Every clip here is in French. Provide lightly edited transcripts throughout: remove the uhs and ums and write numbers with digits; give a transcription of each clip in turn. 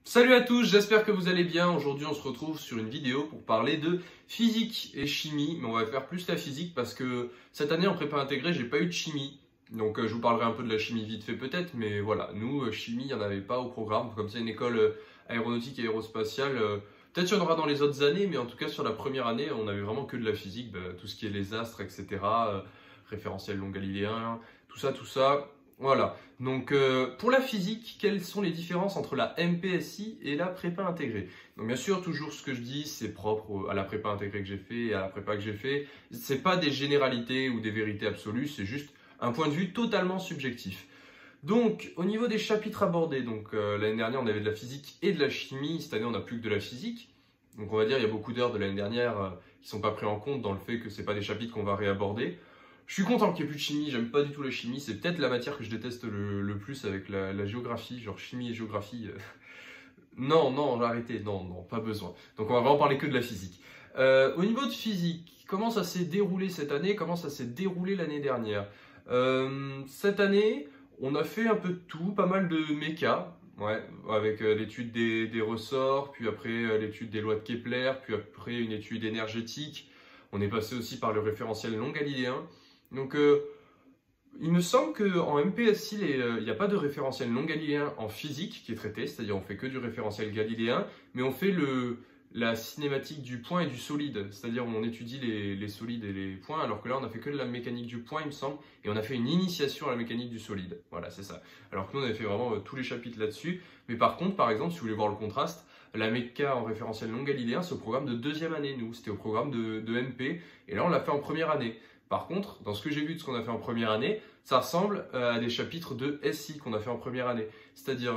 Salut à tous, j'espère que vous allez bien. Aujourd'hui, on se retrouve sur une vidéo pour parler de physique et chimie, mais on va faire plus la physique parce que cette année en prépa intégrée, j'ai pas eu de chimie. Donc je vous parlerai un peu de la chimie vite fait peut-être, mais voilà, nous, chimie, il n'y en avait pas au programme. Comme c'est une école aéronautique et aérospatiale, peut-être qu'il y en aura dans les autres années, mais en tout cas sur la première année, on avait vraiment que de la physique, tout ce qui est les astres, etc., référentiel long galiléen, tout ça. Voilà. Donc pour la physique, quelles sont les différences entre la MPSI et la prépa intégrée? Donc bien sûr, toujours ce que je dis, c'est propre à la prépa intégrée que j'ai fait et à la prépa que j'ai fait. C'est pas des généralités ou des vérités absolues, c'est juste un point de vue totalement subjectif. Donc au niveau des chapitres abordés, donc l'année dernière on avait de la physique et de la chimie, cette année on n'a plus que de la physique. Donc on va dire il y a beaucoup d'heures de l'année dernière qui sont pas pris en compte dans le fait que c'est pas des chapitres qu'on va réaborder. Je suis content qu'il n'y ait plus de chimie, j'aime pas du tout la chimie, c'est peut-être la matière que je déteste le plus avec la géographie, genre chimie et géographie. Non, j'ai arrêté, non, pas besoin. Donc on va vraiment parler que de la physique. Au niveau de physique, comment ça s'est déroulé cette année, comment ça s'est déroulé l'année dernière? Cette année, on a fait un peu de tout, pas mal de méca, ouais, avec l'étude des ressorts, puis après l'étude des lois de Kepler, puis après une étude énergétique. On est passé aussi par le référentiel long galiléen. Donc, il me semble qu'en MPSI, il n'y a pas de référentiel non galiléen en physique qui est traité, c'est-à-dire on fait que du référentiel galiléen, mais on fait la cinématique du point et du solide, c'est-à-dire on étudie les solides et les points, alors que là on a fait que de la mécanique du point, il me semble, et on a fait une initiation à la mécanique du solide. Voilà, c'est ça. Alors que nous on avait fait vraiment tous les chapitres là-dessus, mais par contre, par exemple, si vous voulez voir le contraste, la méca en référentiel non galiléen, c'est au programme de deuxième année, nous, c'était au programme de MP, et là on l'a fait en première année. Par contre, dans ce que j'ai vu de ce qu'on a fait en première année, ça ressemble à des chapitres de SI qu'on a fait en première année. C'est-à-dire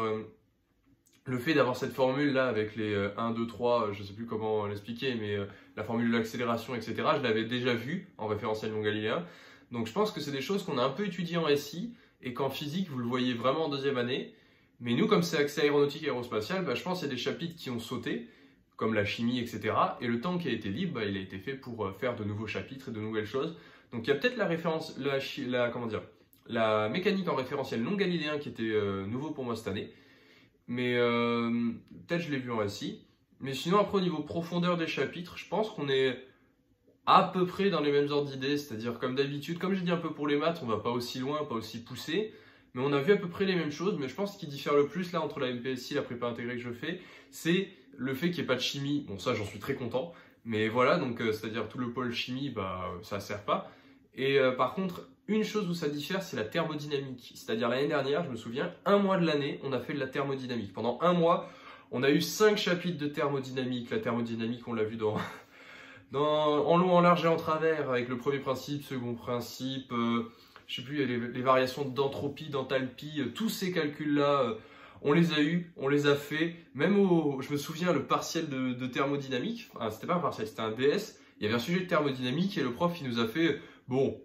le fait d'avoir cette formule-là avec les 1, 2, 3, je ne sais plus comment l'expliquer, mais la formule de l'accélération, etc., je l'avais déjà vu en référentiel non galiléen. Donc je pense que c'est des choses qu'on a un peu étudiées en SI et qu'en physique, vous le voyez vraiment en deuxième année. Mais nous, comme c'est accès aéronautique et aérospatial, je pense qu'il y a des chapitres qui ont sauté, comme la chimie, etc. Et le temps qui a été libre, il a été fait pour faire de nouveaux chapitres et de nouvelles choses. Donc il y a peut-être la référence, comment dire, la mécanique en référentiel non galiléen qui était nouveau pour moi cette année. Mais peut-être je l'ai vu en SI. Mais sinon, après, au niveau profondeur des chapitres, je pense qu'on est à peu près dans les mêmes ordres d'idées. C'est-à-dire, comme d'habitude, comme j'ai dit un peu pour les maths, on va pas aussi loin, pas aussi poussé. Mais on a vu à peu près les mêmes choses. Mais je pense que ce qui diffère le plus là entre la MPSI et la prépa intégrée que je fais, c'est le fait qu'il n'y ait pas de chimie. Bon, ça, j'en suis très content. Mais voilà, donc c'est-à-dire tout le pôle chimie, ça ne sert pas. Et par contre, une chose où ça diffère, c'est la thermodynamique. C'est-à-dire l'année dernière, je me souviens, un mois de l'année, on a fait de la thermodynamique. Pendant un mois, on a eu 5 chapitres de thermodynamique. La thermodynamique, on l'a vu en long, en large et en travers, avec le premier principe, second principe, je sais plus, les variations d'entropie, d'enthalpie, tous ces calculs-là, on les a eus, on les a fait. Même je me souviens, le partiel de thermodynamique, enfin, c'était pas un partiel, c'était un DS, il y avait un sujet de thermodynamique et le prof, il nous a fait, bon,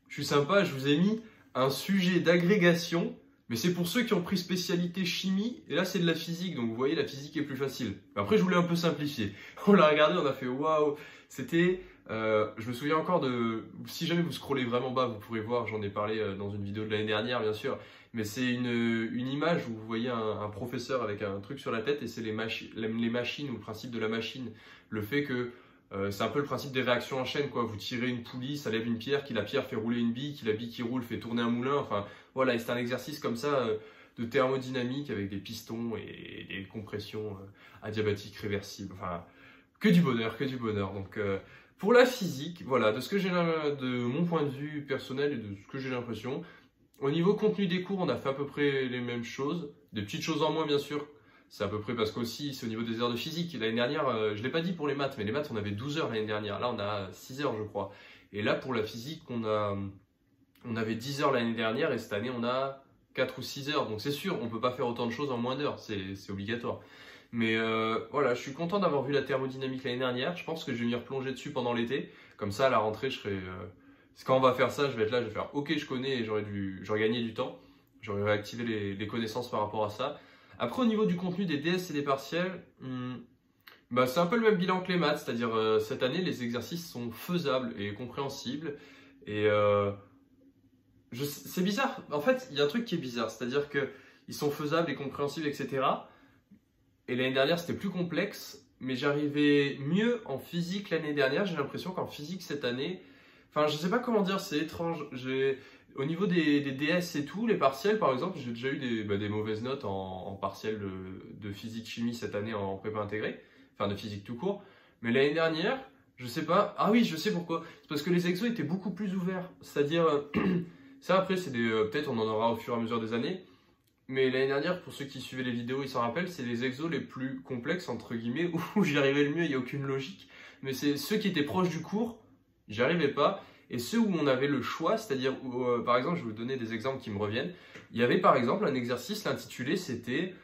je suis sympa, je vous ai mis un sujet d'agrégation, mais c'est pour ceux qui ont pris spécialité chimie, et là c'est de la physique, donc vous voyez, la physique est plus facile. Après, je voulais un peu simplifier. On l'a regardé, on a fait waouh, c'était... je me souviens encore si jamais vous scrollez vraiment bas, vous pourrez voir, j'en ai parlé dans une vidéo de l'année dernière, bien sûr, mais c'est une image où vous voyez un professeur avec un truc sur la tête, et c'est les machines, ou le principe de la machine, le fait que c'est un peu le principe des réactions en chaîne, quoi. Vous tirez une poulie, ça lève une pierre, qui la pierre fait rouler une bille, qui la bille qui roule fait tourner un moulin. Enfin, voilà, et c'est un exercice comme ça de thermodynamique avec des pistons et des compressions adiabatiques réversibles. Enfin, que du bonheur, que du bonheur. Donc, pour la physique, voilà, de mon point de vue personnel et de ce que j'ai l'impression, au niveau contenu des cours, on a fait à peu près les mêmes choses. Des petites choses en moins, bien sûr. C'est à peu près parce qu'aussi, c'est au niveau des heures de physique. L'année dernière, je ne l'ai pas dit pour les maths, mais les maths, on avait 12 heures l'année dernière. Là, on a 6 heures, je crois. Et là, pour la physique, on avait 10 heures l'année dernière et cette année, on a 4 ou 6 heures. Donc, c'est sûr, on ne peut pas faire autant de choses en moins d'heures. C'est obligatoire. Mais voilà, je suis content d'avoir vu la thermodynamique l'année dernière. Je pense que je vais m'y replonger dessus pendant l'été. Comme ça, à la rentrée, je serai... quand on va faire ça, je vais être là, je vais faire OK, je connais et j'aurais gagné du temps. J'aurais réactivé les connaissances par rapport à ça. Après, au niveau du contenu des DS et des partiels, c'est un peu le même bilan que les maths, c'est-à-dire cette année, les exercices sont faisables et compréhensibles. Et c'est bizarre, en fait, il y a un truc qui est bizarre, c'est-à-dire qu'ils sont faisables et compréhensibles, etc. Et l'année dernière, c'était plus complexe, mais j'arrivais mieux en physique l'année dernière. J'ai l'impression qu'en physique cette année, enfin, je sais pas comment dire, c'est étrange. Au niveau des DS et tout, les partiels par exemple, j'ai déjà eu des mauvaises notes en partiel de physique-chimie cette année en prépa intégrée, enfin de physique tout court. Mais l'année dernière, je sais pas, ah oui, je sais pourquoi. C'est parce que les exos étaient beaucoup plus ouverts. C'est-à-dire, ça après, c'est peut-être on en aura au fur et à mesure des années. Mais l'année dernière, pour ceux qui suivaient les vidéos, ils s'en rappellent, c'est les exos les plus complexes, entre guillemets, où j'y arrivais le mieux, il n'y a aucune logique. Mais c'est ceux qui étaient proches du cours, j'y arrivais pas. Et ceux où on avait le choix, c'est-à-dire, par exemple, je vais vous donner des exemples qui me reviennent. Il y avait par exemple un exercice, l'intitulé, c'était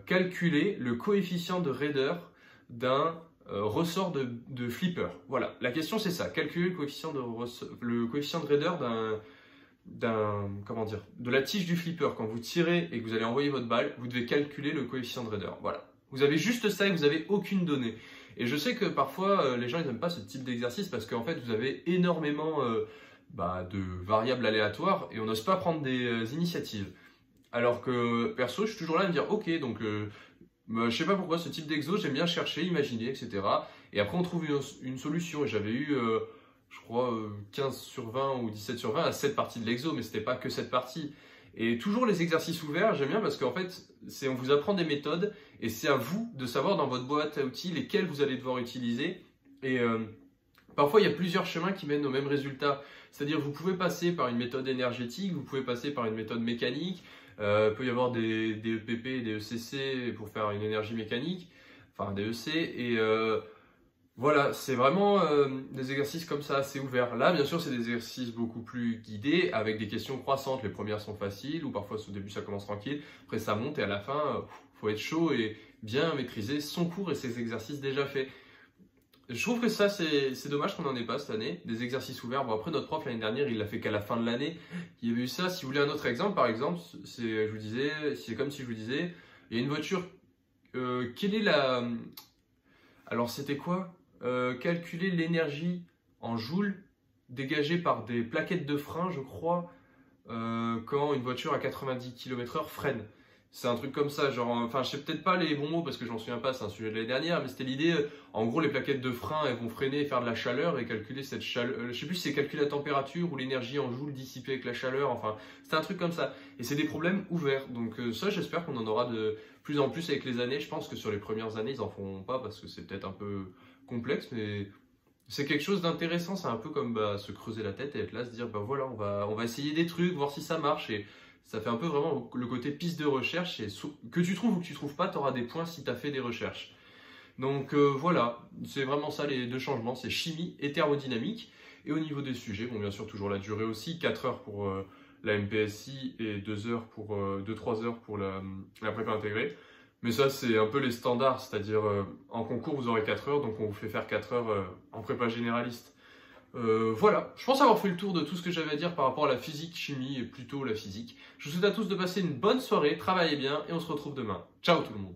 calculer le coefficient de raideur d'un ressort de flipper. Voilà, la question c'est ça, calculer le coefficient de raideur de la tige du flipper. Quand vous tirez et que vous allez envoyer votre balle, vous devez calculer le coefficient de raideur. Voilà. Vous avez juste ça et vous n'avez aucune donnée. Et je sais que parfois, les gens n'aiment pas ce type d'exercice parce qu'en fait, vous avez énormément de variables aléatoires et on n'ose pas prendre des initiatives. Alors que, perso, je suis toujours là à me dire, ok, donc je sais pas pourquoi ce type d'exo, j'aime bien chercher, imaginer, etc. Et après, on trouve une solution. Et j'avais eu, je crois, 15 sur 20 ou 17 sur 20 à cette partie de l'exo, mais c'était pas que cette partie. Et toujours les exercices ouverts, j'aime bien parce qu'en fait, on vous apprend des méthodes et c'est à vous de savoir dans votre boîte à outils lesquels vous allez devoir utiliser. Et parfois, il y a plusieurs chemins qui mènent au même résultat. C'est-à-dire, vous pouvez passer par une méthode énergétique, vous pouvez passer par une méthode mécanique. Il peut y avoir des EPP et des ECC pour faire une énergie mécanique, enfin des EC. Et voilà, c'est vraiment des exercices comme ça, assez ouverts. Là, bien sûr, c'est des exercices beaucoup plus guidés, avec des questions croissantes. Les premières sont faciles, ou parfois au début ça commence tranquille, après ça monte et à la fin, faut être chaud et bien maîtriser son cours et ses exercices déjà faits. Je trouve que ça, c'est dommage qu'on n'en ait pas cette année, des exercices ouverts. Bon, après, notre prof l'année dernière, il l'a fait qu'à la fin de l'année. Il y avait eu ça. Si vous voulez un autre exemple, par exemple, c'est comme si je vous disais, il y a une voiture, quelle est la... Alors, c'était quoi? Calculer l'énergie en joules dégagée par des plaquettes de frein, je crois, quand une voiture à 90 km/h freine. C'est un truc comme ça, genre, enfin, je sais peut-être pas les bons mots parce que j'en souviens pas, c'est un sujet de l'année dernière, mais c'était l'idée, en gros, les plaquettes de frein, elles vont freiner et faire de la chaleur et calculer cette chaleur, je sais plus si c'est calculer la température ou l'énergie en joules dissipée avec la chaleur, enfin, c'était un truc comme ça. Et c'est des problèmes ouverts, donc ça, j'espère qu'on en aura de plus en plus avec les années. Je pense que sur les premières années, ils en feront pas parce que c'est peut-être un peu complexe, mais c'est quelque chose d'intéressant, c'est un peu comme se creuser la tête et être là, se dire, voilà, on va essayer des trucs, voir si ça marche, et ça fait un peu vraiment le côté piste de recherche, et que tu trouves ou que tu trouves pas, tu auras des points si tu as fait des recherches. Donc voilà, c'est vraiment ça les deux changements, c'est chimie et thermodynamique. Et au niveau des sujets, bon bien sûr toujours la durée aussi, 4 heures pour la MPSI et 2-3 heures pour la prépa intégrée. Mais ça c'est un peu les standards, c'est-à-dire en concours vous aurez 4 heures, donc on vous fait faire 4 heures en prépa généraliste. Voilà, je pense avoir fait le tour de tout ce que j'avais à dire par rapport à la physique, chimie et plutôt la physique. Je vous souhaite à tous de passer une bonne soirée, travaillez bien et on se retrouve demain. Ciao tout le monde!